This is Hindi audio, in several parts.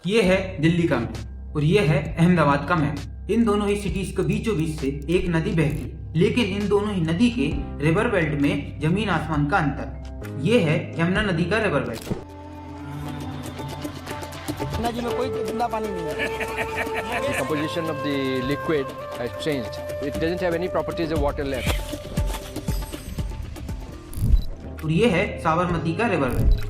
ये है दिल्ली का मैप और ये है अहमदाबाद का मैप। इन दोनों ही सिटीज के बीचों बीच से एक नदी बहती, लेकिन इन दोनों ही नदी के रिवर बेल्ट में जमीन आसमान का अंतर। ये है यमुना नदी का रिवर बेल्ट। नदी में कोई गंदा पानी नहीं है। The composition of the liquid has changed. It doesn't have any properties of water left. और ये है साबरमती का रिवर बेल्ट।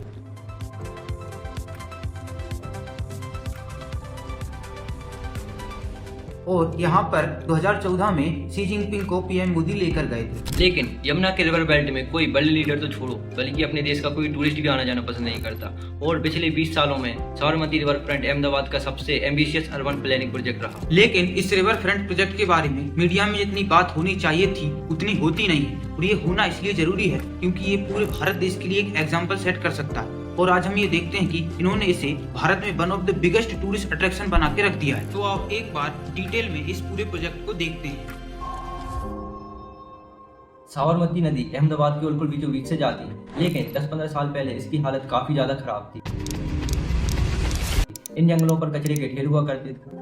और यहाँ पर 2014 में शी जिनपिंग को पीएम मोदी लेकर गए थे। लेकिन यमुना के रिवर बेल्ट में कोई वर्ल्ड लीडर तो छोड़ो, बल्कि अपने देश का कोई टूरिस्ट भी आना जाना पसंद नहीं करता। और पिछले 20 सालों में साबरमती रिवर फ्रंट अहमदाबाद का सबसे एम्बिशियस अर्बन प्लानिंग प्रोजेक्ट रहा। लेकिन इस रिवर फ्रंट प्रोजेक्ट के बारे में मीडिया में जितनी बात होनी चाहिए थी उतनी होती नहीं है। और ये होना इसलिए जरूरी है क्योंकि ये पूरे भारत देश के लिए एक एग्जाम्पल सेट कर सकता है। और आज हम ये देखते हैं कि इन्होंने इसे भारत में one of the biggest tourist attraction बना के रख दिया है। तो आप एक बार डिटेल में इस पूरे प्रोजेक्ट को देखते हैं। साबरमती नदी अहमदाबाद के बिल्कुल बीचों बीच से जाती है, लेकिन 10-15 साल पहले इसकी हालत काफी ज्यादा खराब थी। इन जंगलों पर कचरे के ढेर हुआ करते थे,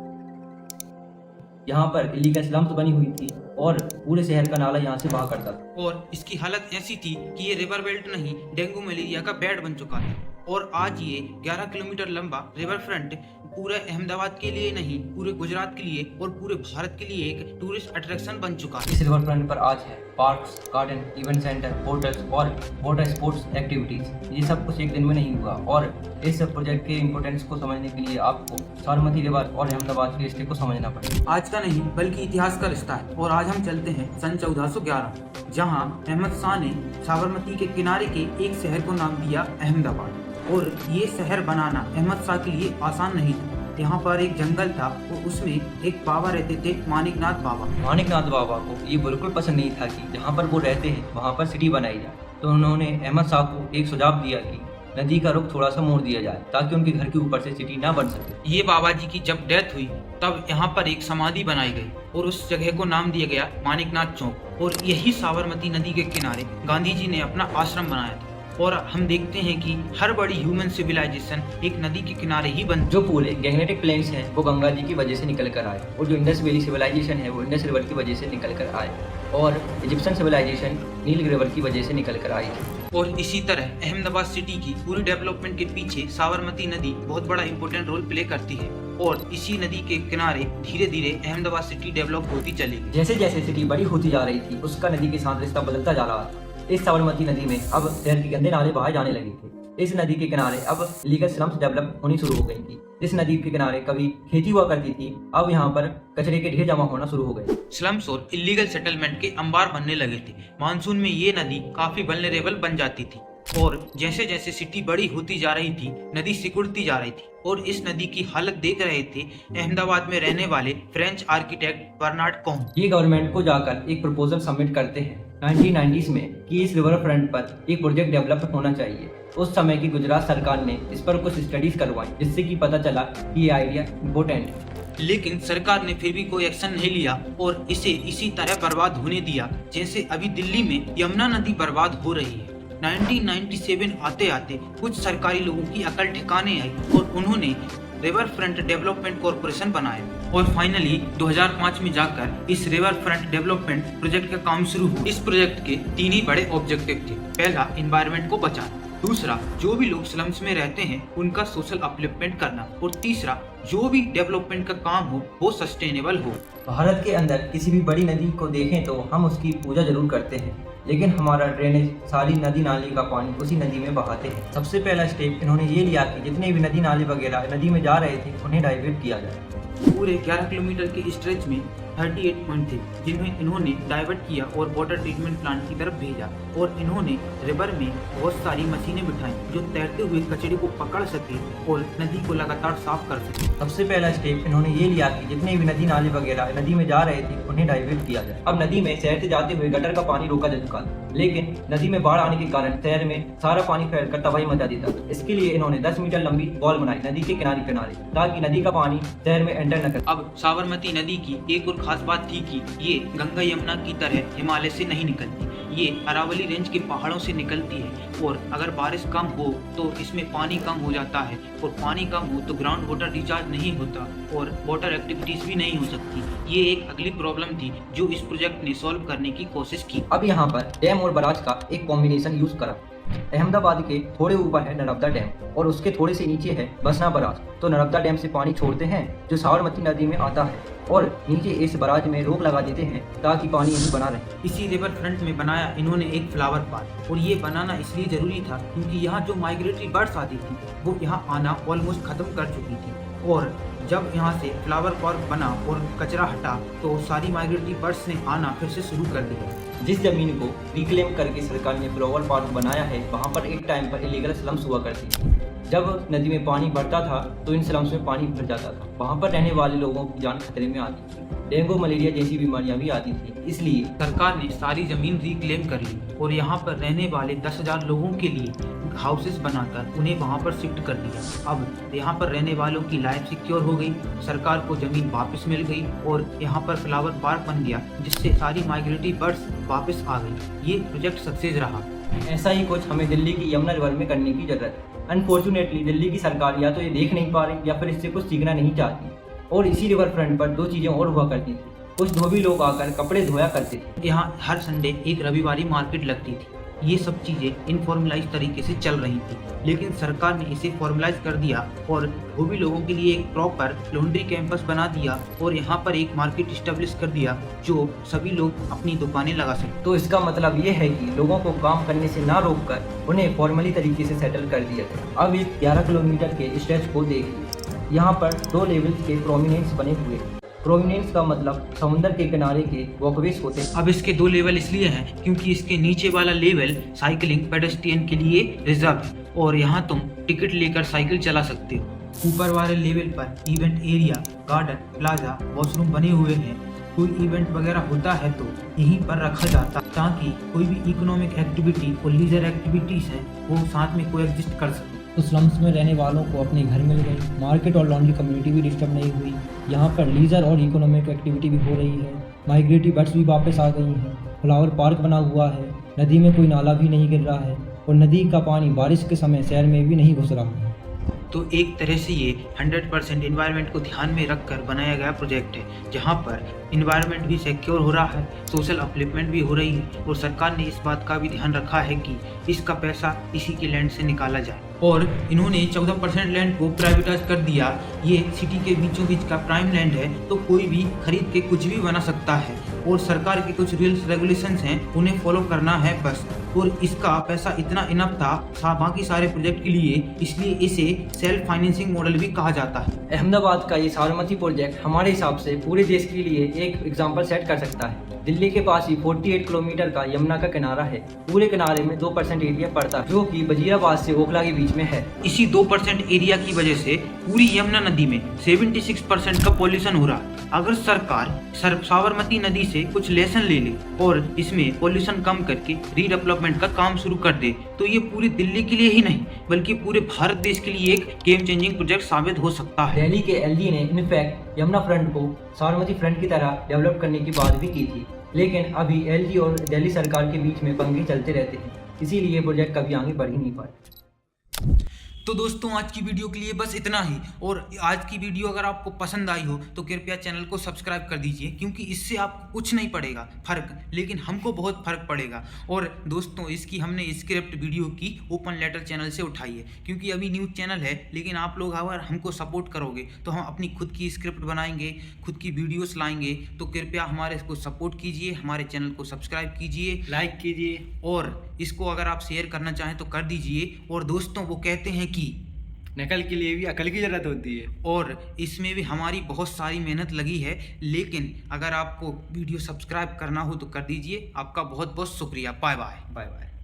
यहाँ पर इलीगल स्लम्स बनी हुई थी और पूरे शहर का नाला यहाँ से बहा करता था। और इसकी हालत ऐसी थी कि ये रिवर बेल्ट नहीं डेंगू मलेरिया का बेड बन चुका है। और आज ये 11 किलोमीटर लंबा रिवर फ्रंट पूरे अहमदाबाद के लिए नहीं, पूरे गुजरात के लिए और पूरे भारत के लिए एक टूरिस्ट अट्रैक्शन बन चुका है। इस रिवर फ्रंट पर आज है parks, garden, event centre, hotels और वाटर स्पोर्ट्स एक्टिविटीज। ये सब कुछ एक दिन में नहीं हुआ। और इस प्रोजेक्ट के इम्पोर्टेंस को समझने के लिए आपको साबरमती रिवर और अहमदाबाद के रिश्ते को समझना पड़ेगा। आज का नहीं बल्कि इतिहास का रिश्ता है। और आज हम चलते हैं सन 1411, जहां अहमद शाह ने साबरमती के किनारे के एक शहर को नाम दिया अहमदाबाद। और ये शहर बनाना अहमद शाह के लिए आसान नहीं था। यहाँ पर एक जंगल था और उसमें एक बाबा रहते थे, मानिकनाथ बाबा। मानिकनाथ बाबा को ये बिल्कुल पसंद नहीं था कि जहाँ पर वो रहते हैं वहाँ पर सिटी बनाई जाए। तो उन्होंने अहमद शाह को एक सुझाव दिया कि नदी का रुख थोड़ा सा मोड़ दिया जाए ताकि उनके घर के ऊपर से सिटी ना बन सके। ये बाबा जी की जब डेथ हुई तब यहाँ पर एक समाधि बनाई गई और उस जगह को नाम दिया गया मानिकनाथ चौक। और यही साबरमती नदी के किनारे गांधी जी ने अपना आश्रम बनाया था। और हम देखते हैं कि हर बड़ी ह्यूमन सिविलाइजेशन एक नदी के किनारे ही बन। जो पूरे गैंगनेटिक प्लेन्स हैं वो गंगा जी की वजह से निकल कर आए, और जो इंडस वैली सिविलाइजेशन है वो इंडस रिवर की वजह से निकल कर आए, और इजिप्शियन सिविलाइजेशन नील रिवर की वजह से निकल कर आई थी। और इसी तरह अहमदाबाद सिटी की पूरी डेवलपमेंट के पीछे साबरमती नदी बहुत बड़ा इंपॉर्टेंट रोल प्ले करती है। और इसी नदी के किनारे धीरे धीरे अहमदाबाद सिटी डेवलप होती चली गई। जैसे जैसे सिटी बड़ी होती जा रही थी उसका नदी के साथ रिश्ता बदलता जा रहा था। इस साबरमती नदी में अब शहर के गंदे नाले बहाए जाने लगे थे। इस नदी के किनारे अब लीगल स्लम्स डेवलप होनी शुरू हो गई थी। इस नदी के किनारे कभी खेती हुआ करती थी, अब यहाँ पर कचरे के ढेर जमा होना शुरू हो गए। स्लम्स और इलीगल सेटलमेंट के अंबार बनने लगे थे। मानसून में ये नदी काफी वल्नरेबल बन जाती थी। और जैसे जैसे सिटी बड़ी होती जा रही थी नदी सिकुड़ती जा रही थी। और इस नदी की हालत देख रहे थे अहमदाबाद में रहने वाले फ्रेंच आर्किटेक्ट बर्नार्ड कॉम। ये गवर्नमेंट को जाकर एक प्रपोजल सबमिट करते हैं 1990s में कि इस रिवर फ्रंट पर एक प्रोजेक्ट डेवलप होना चाहिए। उस समय की गुजरात सरकार ने इस पर कुछ स्टडीज करवाई, जिससे कि पता चला कि ये आइडिया इम्पोर्टेंट है। लेकिन सरकार ने फिर भी कोई एक्शन नहीं लिया और इसे इसी तरह बर्बाद होने दिया जैसे अभी दिल्ली में यमुना नदी बर्बाद हो रही है। 1997 आते आते कुछ सरकारी लोगों की अकल ठिकाने आई और उन्होंने रिवर फ्रंट डेवलपमेंट कॉर्पोरेशन बनाया। और फाइनली 2005 में जाकर इस रिवर फ्रंट डेवलपमेंट प्रोजेक्ट का काम शुरू हुआ। इस प्रोजेक्ट के 3 ही बड़े ऑब्जेक्टिव थे। पहला, एनवायरनमेंट को बचाना। दूसरा, जो भी लोग स्लम्स में रहते हैं उनका सोशल अपलिफ्टमेंट करना। और तीसरा, जो भी डेवलपमेंट का काम हो वो सस्टेनेबल हो। भारत के अंदर किसी भी बड़ी नदी को देखें तो हम उसकी पूजा जरूर करते हैं, लेकिन हमारा ड्रेनेज सारी नदी नाले का पानी उसी नदी में बहाते हैं। सबसे पहला स्टेप इन्होंने ये लिया कि जितने भी नदी नाले वगैरह नदी में जा रहे थे उन्हें डाइवर्ट किया जाए। पूरे 11 किलोमीटर के स्ट्रेच में 38 पॉइंट थे जिन्हें इन्होंने डाइवर्ट किया और वाटर ट्रीटमेंट प्लांट की तरफ भेजा। और इन्होंने रिवर में बहुत सारी मशीनें बिठाई जो तैरते हुए कचरे को पकड़ सके और नदी को लगातार साफ कर सके। सबसे पहला स्टेप इन्होंने ये लिया कि जितने भी नदी नाले वगैरह नदी में जा रहे थे उन्हें डाइवर्ट किया जाए। अब नदी में शहर से जाते हुए गटर का पानी रोका जा चुका था, लेकिन नदी में बाढ़ आने के कारण शहर में सारा पानी फैलकर तबाही मचा देता था। इसके लिए इन्होंने 10 मीटर लंबी वॉल बनाई नदी के किनारे किनारे, ताकि नदी का पानी शहर में एंटर न करे। अब साबरमती नदी की एक और खास बात थी कि ये गंगा यमुना की तरह हिमालय से नहीं निकलती। ये अरावली रेंज के पहाड़ों से निकलती है और अगर बारिश कम हो तो इसमें पानी कम हो जाता है और पानी कम हो तो ग्राउंड वाटर रिचार्ज नहीं होता और वाटर एक्टिविटीज भी नहीं हो सकती। ये एक अगली प्रॉब्लम थी जो इस प्रोजेक्ट ने सॉल्व करने की कोशिश की। अब यहाँ पर डैम और बराज का एक कॉम्बिनेशन यूज करा। अहमदाबाद के थोड़े ऊपर है नर्मदा डैम और उसके थोड़े से नीचे है बसना बराज। तो नर्मदा डैम से पानी छोड़ते हैं जो साबरमती नदी में आता है और नीचे इस बराज में रोक लगा देते हैं ताकि पानी यहीं बना रहे। इसी रिवर फ्रंट में बनाया इन्होंने एक फ्लावर पार्क और ये बनाना इसलिए जरूरी था क्योंकि यहाँ जो माइग्रेटरी बर्ड्स आती थी वो यहाँ आना ऑलमोस्ट खत्म कर चुकी थी और जब यहाँ से फ्लावर पार्क बना और कचरा हटा तो सारी माइग्रेटरी बर्ड्स ने आना फिर से शुरू कर दिया। जिस जमीन को रिक्लेम करके सरकार ने फ्लावर पार्क बनाया है वहाँ पर एक टाइम पर इलीगल स्लम्स हुआ करती थी। जब नदी में पानी बढ़ता था तो इन स्लम्स में पानी भर जाता था। वहाँ पर रहने वाले लोगों की जान खतरे में आती थी। डेंगू मलेरिया जैसी बीमारियां भी आती थी। इसलिए सरकार ने सारी जमीन रिक्लेम कर ली और यहाँ पर रहने वाले 10,000 लोगों के लिए हाउसेस बनाकर उन्हें वहाँ पर शिफ्ट कर दिया। अब यहाँ पर रहने वालों की लाइफ सिक्योर हो गई, सरकार को जमीन वापस मिल गई और यहाँ पर फ्लावर पार्क बन गया जिससे सारी माइग्रेटरी बर्ड्स वापस आ गई। ये प्रोजेक्ट सक्सेस रहा। ऐसा ही कुछ हमें दिल्ली की यमुना रिवर में करने की जरूरत है। अनफॉर्चुनेटली दिल्ली की सरकार या तो ये देख नहीं पा रही या फिर इससे कुछ सीखना नहीं चाहती। और इसी रिवर फ्रंट पर 2 चीज़ें और हुआ करती थी। कुछ धोबी लोग आकर कपड़े धोया करते थे। यहाँ हर संडे एक रविवारी मार्केट लगती थी। ये सब चीज़ें इनफॉर्मलाइज तरीके से चल रही थी लेकिन सरकार ने इसे फॉर्मलाइज कर दिया और धोबी लोगों के लिए एक प्रॉपर लॉन्ड्री कैंपस बना दिया और यहाँ पर एक मार्केट इस्टेब्लिश कर दिया जो सभी लोग अपनी दुकानें लगा सकते। तो इसका मतलब ये है कि लोगों को काम करने से ना रोककर उन्हें फॉर्मली तरीके से सेटल कर दिया गया। अब इस 11 किलोमीटर के स्ट्रेच को देखिए। यहाँ पर 2 लेवल्स के प्रोमिनेंस बने हुए। प्रोमिनेंस का मतलब समुद्र के किनारे के वॉकवेज होते हैं। अब इसके 2 लेवल इसलिए हैं क्योंकि इसके नीचे वाला लेवल साइकिलिंग पेडेस्ट्रियन के लिए रिजर्व है और यहाँ तुम टिकट लेकर साइकिल चला सकते हो। ऊपर वाले लेवल पर event area, garden, plaza, washroom बने हुए हैं। कोई इवेंट वगैरह होता है तो यहीं पर रखा जाता ताकि कोई भी इकोनॉमिक एक्टिविटी और लीजर एक्टिविटीज हैं वो साथ में कोएग्जिस्ट कर सके। तो स्लम्स में रहने वालों को अपने घर मिल गए, मार्केट और लॉन्ड्री कम्युनिटी भी डिस्टर्ब नहीं हुई। यहाँ पर लीजर और इकोनॉमिक एक्टिविटी भी हो रही है। माइग्रेटरी बर्ड्स भी वापस आ गई हैं। फ्लावर पार्क बना हुआ है। नदी में कोई नाला भी नहीं गिर रहा है और नदी का पानी बारिश के समय शहर में भी नहीं घुस रहा है। तो एक तरह से ये 100% इन्वायरमेंट को ध्यान में रखकर बनाया गया प्रोजेक्ट है जहाँ पर इन्वायरमेंट भी सिक्योर हो रहा है, सोशल अपलिफ्टमेंट भी हो रही है और सरकार ने इस बात का भी ध्यान रखा है कि इसका पैसा इसी के लैंड से निकाला जाए। और इन्होंने 14% लैंड को प्राइवेटाइज कर दिया। ये सिटी के बीचों बीच का प्राइम लैंड है तो कोई भी खरीद के कुछ भी बना सकता है और सरकार के कुछ रूल्स रेगुलेशंस हैं उन्हें फॉलो करना है बस। और इसका पैसा इतना इनफ था बाकी सारे प्रोजेक्ट के लिए, इसलिए इसे सेल्फ फाइनेंसिंग मॉडल भी कहा जाता है। अहमदाबाद का ये साबरमती प्रोजेक्ट हमारे हिसाब से पूरे देश के लिए एक एग्जाम्पल सेट कर सकता है। दिल्ली के पास ही 48 किलोमीटर का यमुना का किनारा है। पूरे किनारे में 2% एरिया पड़ता है जो कि वजीराबाद से ओखला के बीच में है। इसी 2% एरिया की वजह से पूरी यमुना नदी में 76% का पॉल्यूशन हो रहा है। अगर सरकार साबरमती नदी से कुछ लेसन ले ले और इसमें पॉल्यूशन कम करके रीडेवलपमेंट का काम शुरू कर दे तो ये पूरी दिल्ली के लिए ही नहीं बल्कि पूरे भारत देश के लिए एक गेम चेंजिंग प्रोजेक्ट साबित हो सकता है। दिल्ली के एलजी ने इनफैक्ट यमुना फ्रंट को साबरमती फ्रंट की तरह डेवलप करने की बात भी की थी लेकिन अभी एलजी और दिल्ली सरकार के बीच में पंगे चलते रहते हैं, इसीलिए ये प्रोजेक्ट कभी आगे बढ़ ही नहीं पाए। तो दोस्तों आज की वीडियो के लिए बस इतना ही और आज की वीडियो अगर आपको पसंद आई हो तो कृपया चैनल को सब्सक्राइब कर दीजिए क्योंकि इससे आपको कुछ नहीं पड़ेगा फर्क, लेकिन हमको बहुत फर्क पड़ेगा। और दोस्तों इसकी हमने स्क्रिप्ट वीडियो की ओपन लेटर चैनल से उठाई है क्योंकि अभी न्यूज़ चैनल है लेकिन आप लोग अगर हमको सपोर्ट करोगे तो हम अपनी खुद की स्क्रिप्ट बनाएंगे, खुद की वीडियोस लाएंगे। तो कृपया हमारे को सपोर्ट कीजिए, हमारे चैनल को सब्सक्राइब कीजिए, लाइक कीजिए और इसको अगर आप शेयर करना चाहें तो कर दीजिए। और दोस्तों वो कहते हैं कि नकल के लिए भी अकल की जरूरत होती है और इसमें भी हमारी बहुत सारी मेहनत लगी है, लेकिन अगर आपको वीडियो सब्सक्राइब करना हो तो कर दीजिए। आपका बहुत बहुत शुक्रिया। Bye bye. Bye bye.